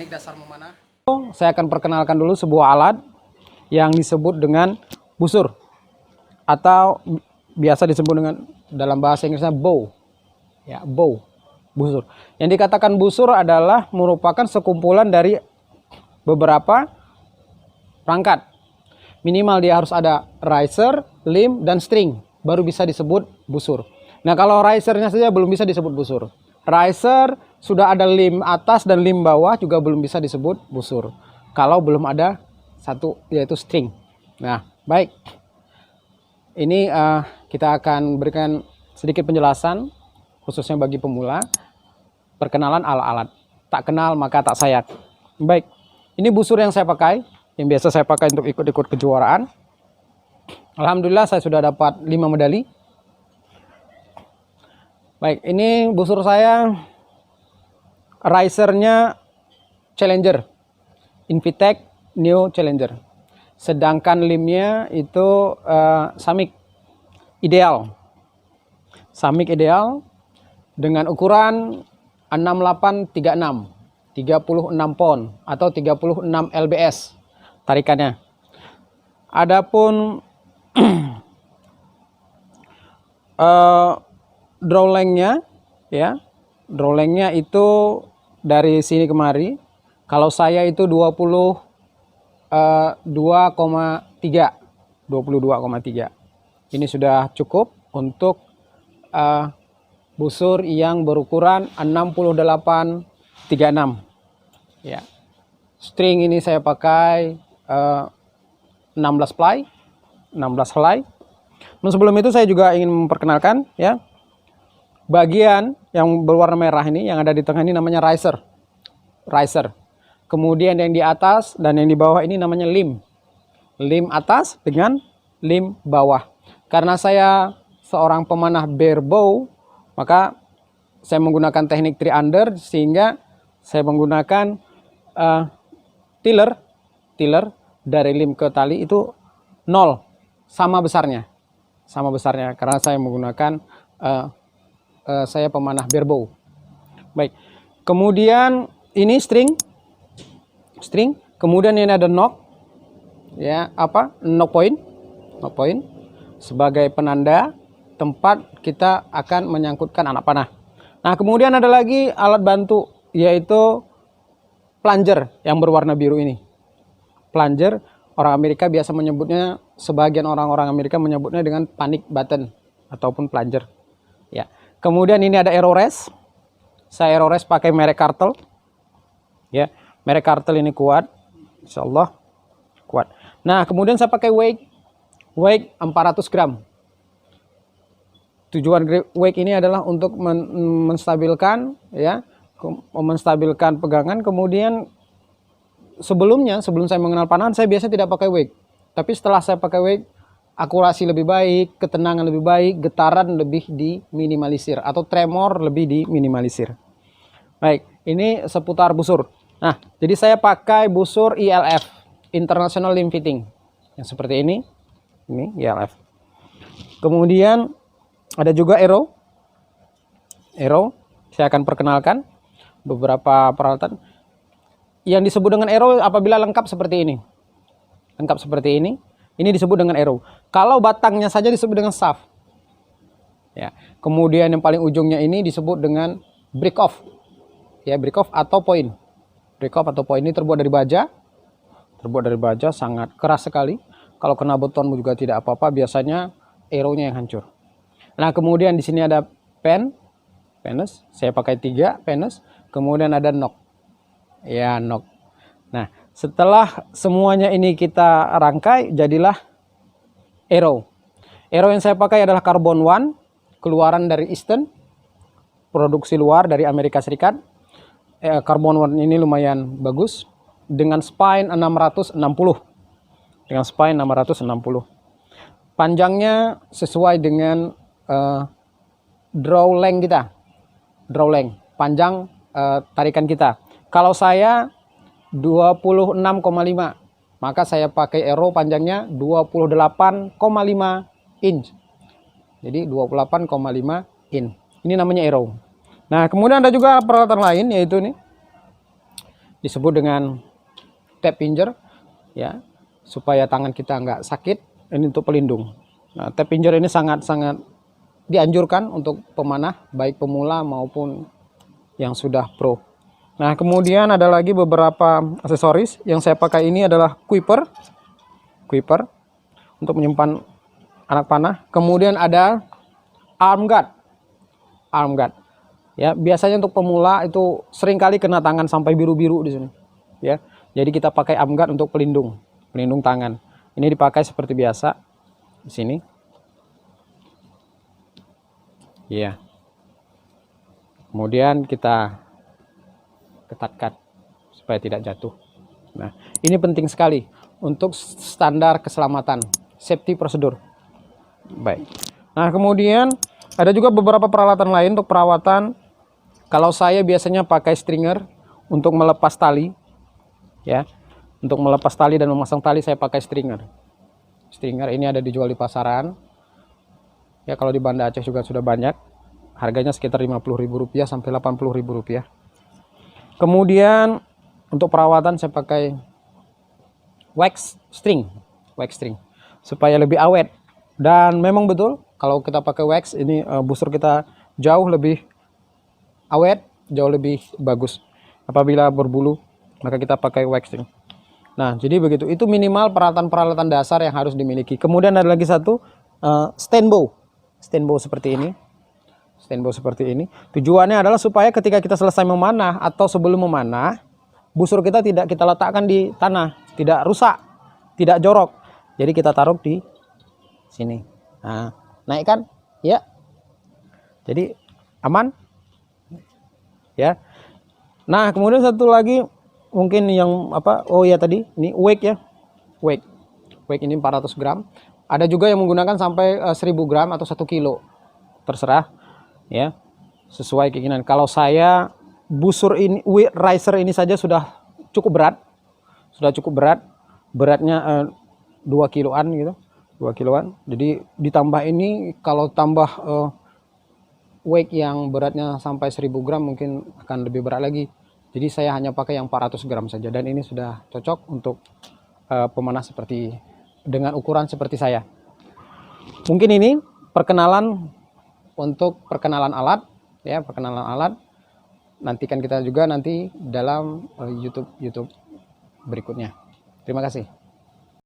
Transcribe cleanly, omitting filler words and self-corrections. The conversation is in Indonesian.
teknik dasar memanah. Saya akan perkenalkan dulu sebuah alat yang disebut dengan busur atau biasa disebut dengan dalam bahasa Inggrisnya bow. Ya, bow, busur. Yang dikatakan busur adalah merupakan sekumpulan dari beberapa perangkat. Minimal dia harus ada riser, limb, dan string, baru bisa disebut busur. Nah, kalau risernya saja belum bisa disebut busur. Riser sudah ada limb atas dan limb bawah juga belum bisa disebut busur. Kalau belum ada satu, yaitu string. Nah, baik. Ini kita akan berikan sedikit penjelasan, khususnya bagi pemula. Perkenalan alat-alat. Tak kenal maka tak sayang. Baik, ini busur yang saya pakai, yang biasa saya pakai untuk ikut-ikut kejuaraan. Alhamdulillah saya sudah dapat 5 medali. Baik, ini busur saya, risernya Challenger, Invitec Neo Challenger. Sedangkan limbnya itu Samik Ideal. Samik Ideal dengan ukuran 6836, 36 pon atau 36 lbs tarikannya. Adapun draw length-nya, ya, draw length-nya itu dari sini kemari. Kalau saya itu 22,3. Ini sudah cukup untuk busur yang berukuran 6836. Ya. String ini saya pakai 16 ply, 16 helai. Nah, sebelum itu saya juga ingin memperkenalkan, ya, bagian yang berwarna merah ini, yang ada di tengah ini namanya riser. Riser. Kemudian yang di atas dan yang di bawah ini namanya limb. Limb atas dengan limb bawah. Karena saya seorang pemanah barebow, maka saya menggunakan teknik 3-under, sehingga saya menggunakan tiller dari limb ke tali itu 0, sama besarnya karena saya menggunakan saya pemanah barebow. Baik, kemudian ini string, kemudian ini ada knock, ya, knock point sebagai penanda tempat kita akan menyangkutkan anak panah. Nah, kemudian ada lagi alat bantu, yaitu plunger yang berwarna biru ini. Plunger, orang Amerika biasa menyebutnya, sebagian orang-orang Amerika menyebutnya dengan panic button ataupun plunger. Ya. Kemudian ini ada arrow rest. Saya arrow rest pakai merek Kartel. Ya, merek Kartel ini kuat, insya Allah kuat. Nah, kemudian saya pakai weight 400 gram. Tujuan weight ini adalah untuk menstabilkan, ya, menstabilkan pegangan. Kemudian sebelum saya mengenal panahan, saya biasa tidak pakai weight. Tapi setelah saya pakai weight, akurasi lebih baik, ketenangan lebih baik, getaran lebih diminimalisir atau tremor lebih diminimalisir. Baik, ini seputar busur. Nah, jadi saya pakai busur ILF, International Limb Fitting, yang seperti ini ILF. Kemudian ada juga arrow. Saya akan perkenalkan beberapa peralatan yang disebut dengan arrow apabila lengkap seperti ini. Ini disebut dengan arrow. Kalau batangnya saja disebut dengan shaft. Ya. Kemudian yang paling ujungnya ini disebut dengan break off. Ya, break off atau point. Break off atau point ini terbuat dari baja. Sangat keras sekali. Kalau kena beton juga tidak apa-apa, biasanya arrow-nya yang hancur. Nah, kemudian di sini ada penis. Saya pakai 3 penis. Kemudian ada knock. Ya, knock. Nah, setelah semuanya ini kita rangkai, jadilah arrow. Arrow yang saya pakai adalah Carbon One, keluaran dari Easton, produksi luar dari Amerika Serikat. Carbon One ini lumayan bagus, dengan spine 660. Panjangnya sesuai dengan draw length kita. Panjang tarikan kita. Kalau saya 26,5, maka saya pakai arrow panjangnya 28,5 inch. Jadi 28,5 inch. Ini namanya arrow. Nah, kemudian ada juga peralatan lain, yaitu disebut dengan tap pincher, ya, supaya tangan kita nggak sakit. Ini untuk pelindung. Nah, tap pincher ini sangat-sangat dianjurkan untuk pemanah, baik pemula maupun yang sudah pro. Nah, kemudian ada lagi beberapa aksesoris. Yang saya pakai ini adalah quiver untuk menyimpan anak panah. Kemudian ada arm guard. Ya, biasanya untuk pemula itu seringkali kena tangan sampai biru-biru di sini. Ya, jadi kita pakai arm guard untuk pelindung tangan. Ini dipakai seperti biasa di sini. Ya. Kemudian kita ketatkan supaya tidak jatuh. Nah, ini penting sekali untuk standar keselamatan, safety prosedur. Baik. Nah, kemudian ada juga beberapa peralatan lain untuk perawatan. Kalau saya biasanya pakai stringer untuk melepas tali, ya. Untuk melepas tali dan memasang tali saya pakai stringer. Stringer ini ada dijual di pasaran. Ya, kalau di Banda Aceh juga sudah banyak. Harganya sekitar Rp50.000 sampai Rp80.000. Kemudian untuk perawatan saya pakai wax string supaya lebih awet. Dan memang betul kalau kita pakai wax ini busur kita jauh lebih awet, jauh lebih bagus. Apabila berbulu maka kita pakai wax string. Nah, jadi begitu. Itu minimal peralatan-peralatan dasar yang harus dimiliki. Kemudian ada lagi satu stand bow seperti ini. Tujuannya adalah supaya ketika kita selesai memanah atau sebelum memanah, busur kita tidak kita letakkan di tanah, tidak rusak, tidak jorok. Jadi kita taruh di sini. Nah, naikkan, ya. Jadi aman, ya. Nah, kemudian satu lagi mungkin yang apa? Oh ya tadi, ini weight ya, weight ini 400 gram. Ada juga yang menggunakan sampai 1000 gram atau 1 kilo, terserah. Ya, sesuai keinginan. Kalau saya busur ini riser ini saja sudah cukup berat, beratnya 2 kiloan gitu, 2 kiloan. Jadi ditambah ini kalau tambah weight yang beratnya sampai 1000 gram mungkin akan lebih berat lagi. Jadi saya hanya pakai yang 400 gram saja dan ini sudah cocok untuk pemanah seperti dengan ukuran seperti saya. Mungkin ini perkenalan alat, ya, nantikan kita juga nanti dalam YouTube berikutnya. Terima kasih.